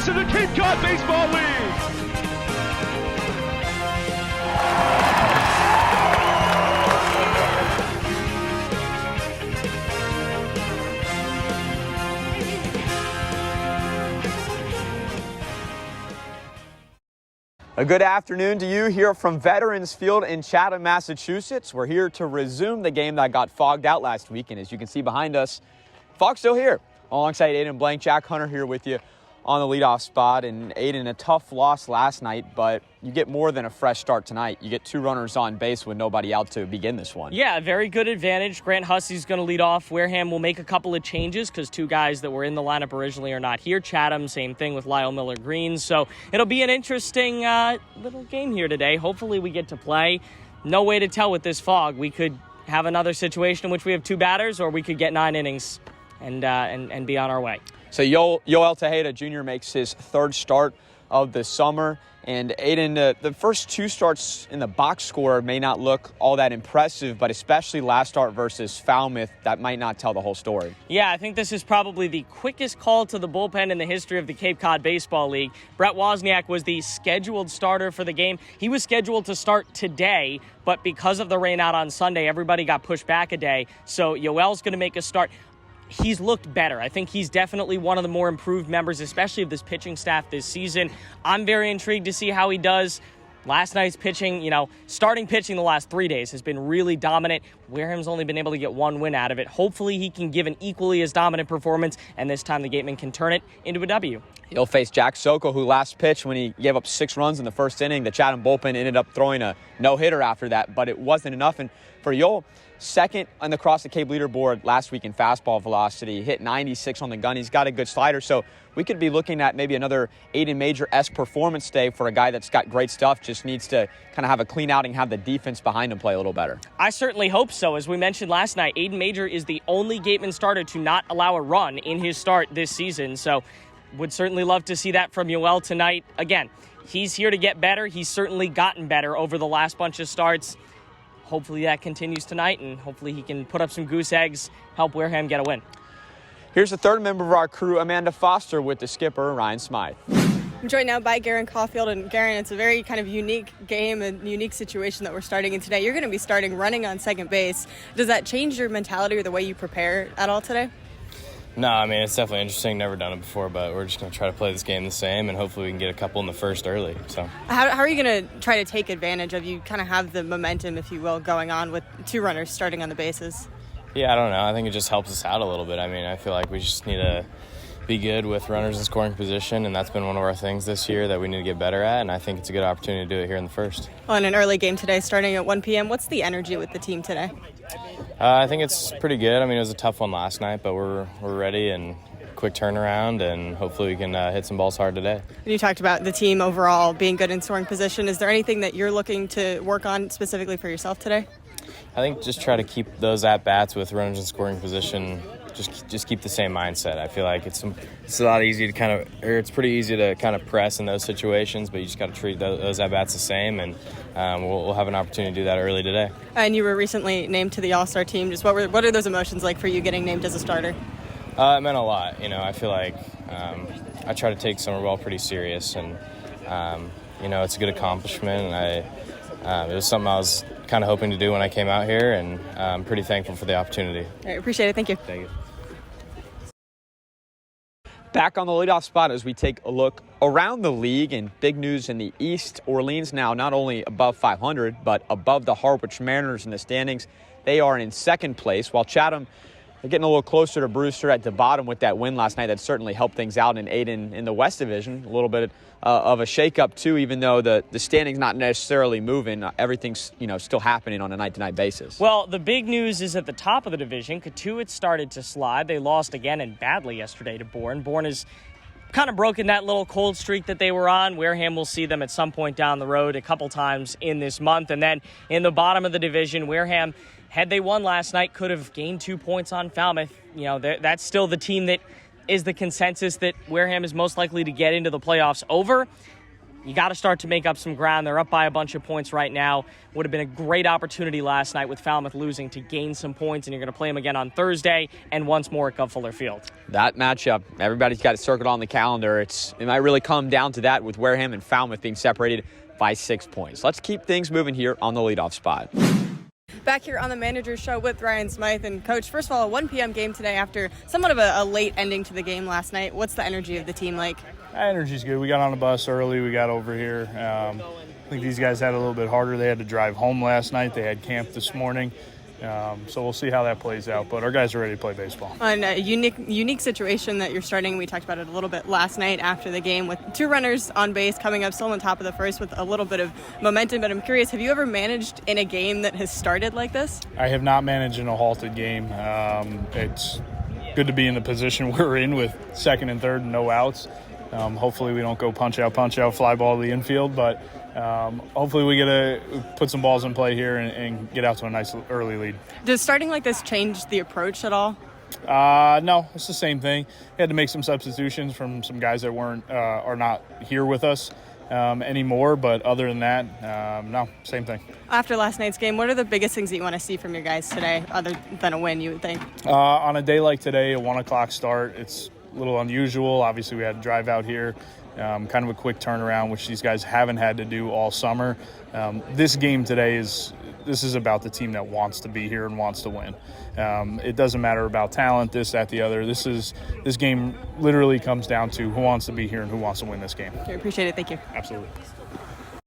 This is the Cape Cod Baseball League. A good afternoon to you here from Veterans Field in Chatham, Massachusetts. We're here to resume the game that got fogged out last week, and as you can see behind us, fog's still here. Alongside Aiden Blank, Jack Hunter here with you on the leadoff spot. And Aiden, a tough loss last night, but you get more than a fresh start tonight. You get 2 runners on base with nobody out to begin this one. Yeah, very good advantage. Grant Hussey's going to lead off. Wareham will make a couple of changes because 2 guys that were in the lineup originally are not here. Chatham, same thing with Lyle Miller-Green. So it'll be an interesting little game here today. Hopefully we get to play. No way to tell with this fog. We could have another situation in which we have 2 batters, or we could get 9 innings and be on our way. So Yoel Tejeda Jr. makes his 3rd start of the summer. And Aiden, the first 2 starts in the box score may not look all that impressive, but especially last start versus Falmouth, that might not tell the whole story. Yeah, I think this is probably the quickest call to the bullpen in the history of the Cape Cod Baseball League. Brett Wozniak was the scheduled starter for the game. He was scheduled to start today, but because of the rain out on Sunday, everybody got pushed back a day. So Yoel's going to make a start. He's looked better. I think he's definitely one of the more improved members, especially of this pitching staff this season. I'm very intrigued to see how he does. Last night's pitching, starting pitching the last 3 days has been really dominant. Wareham's only been able to get 1 win out of it. Hopefully he can give an equally as dominant performance, and this time the Gatemen can turn it into a W. He'll face Jack Soko, who last pitched when he gave up 6 runs in the first inning. The Chatham bullpen ended up throwing a no-hitter after that, but it wasn't enough. And for Yoel, second on the Cross the Cape leaderboard last week in fastball velocity, hit 96 on the gun. He's got a good slider, so we could be looking at maybe another Aiden Major-esque performance day for a guy that's got great stuff, just needs to kind of have a clean outing, have the defense behind him play a little better. I certainly hope so. As we mentioned last night, Aiden Major is the only Gateman starter to not allow a run in his start this season, so would certainly love to see that from Yoel tonight. Again, he's here to get better. He's certainly gotten better over the last bunch of starts. Hopefully that continues tonight, and hopefully he can put up some goose eggs, help Wareham get a win. Here's the 3rd member of our crew, Amanda Foster, with the skipper, Ryan Smyth. I'm joined now by Garen Caulfield, and Garen, it's a very kind of unique game and unique situation that we're starting in today. You're going to be starting running on second base. Does that change your mentality or the way you prepare at all today? No, I mean, it's definitely interesting. Never done it before, but we're just going to try to play this game the same, and hopefully we can get a couple in the first early. So, How are you going to try to take advantage of, you kind of have the momentum, if you will, going on with 2 runners starting on the bases? Yeah, I don't know. I think it just helps us out a little bit. I mean, I feel like we just need to be good with runners in scoring position, and that's been one of our things this year that we need to get better at, and I think it's a good opportunity to do it here in the first. Well, in an early game today, starting at 1 p.m., what's the energy with the team today? I think it's pretty good. I mean, it was a tough one last night, but we're ready and quick turnaround, and hopefully we can hit some balls hard today. You talked about the team overall being good in scoring position. Is there anything that you're looking to work on specifically for yourself today? I think just try to keep those at-bats with runners in scoring position, just keep the same mindset. I feel like it's a lot easy to it's pretty easy to kind of press in those situations, but you just got to treat those at-bats the same, and we'll have an opportunity to do that early today. And you were recently named to the All-Star team. Just what are those emotions like for you getting named as a starter? It meant a lot. I feel like I try to take summer ball pretty serious, and it's a good accomplishment, and it was something I was kind of hoping to do when I came out here, and I'm pretty thankful for the opportunity. All right, appreciate it. Thank you. Thank you. Back on the leadoff spot as we take a look around the league, and big news in the East. Orleans now not only above 500, but above the Harwich Mariners in the standings. They are in 2nd place, while Chatham are getting a little closer to Brewster at the bottom with that win last night. That certainly helped things out in Aiden in the West Division. A little bit of a shakeup too, even though the standings not necessarily moving. Everything's still happening on a night-to-night basis. Well, the big news is at the top of the division, Cotuit started to slide. They lost again and badly yesterday to Bourne. Bourne has kind of broken that little cold streak that they were on. Wareham will see them at some point down the road a couple times in this month. And then in the bottom of the division, Wareham, had they won last night, could have gained 2 points on Falmouth. That's still the team that is the consensus that Wareham is most likely to get into the playoffs over. you got to start to make up some ground. They're up by a bunch of points right now. Would have been a great opportunity last night with Falmouth losing to gain some points, and you're going to play them again on Thursday and once more at Gov Fuller Field. That matchup, everybody's got it circled on the calendar. It might really come down to that with Wareham and Falmouth being separated by 6 points. Let's keep things moving here on the Leadoff Spot. Back here on the Manager's Show with Ryan Smyth. And Coach, first of all, a 1 p.m. game today after somewhat of a late ending to the game last night. What's the energy of the team like? Energy's good. We got on the bus early. We got over here. I think these guys had a little bit harder. They had to drive home last night. They had camp this morning. So we'll see how that plays out. But our guys are ready to play baseball. On a unique situation that you're starting, we talked about it a little bit last night after the game with 2 runners on base coming up still on top of the first with a little bit of momentum. But I'm curious, have you ever managed in a game that has started like this? I have not managed in a halted game. It's good to be in the position we're in with second and third and no outs. Hopefully we don't go punch out, fly ball to the infield. But hopefully we get to put some balls in play here and get out to a nice early lead. Does starting like this change the approach at all? No, it's the same thing. We had to make some substitutions from some guys that are not here with us anymore. But other than that, no, same thing. After last night's game, what are the biggest things that you want to see from your guys today, other than a win, you would think? On a day like today, a 1 o'clock start, it's a little unusual. Obviously, we had to drive out here. Kind of a quick turnaround, which these guys haven't had to do all summer. This game today is about the team that wants to be here and wants to win. It doesn't matter about talent, this, that, the other. This game literally comes down to who wants to be here and who wants to win this game. I appreciate it. Thank you. Absolutely.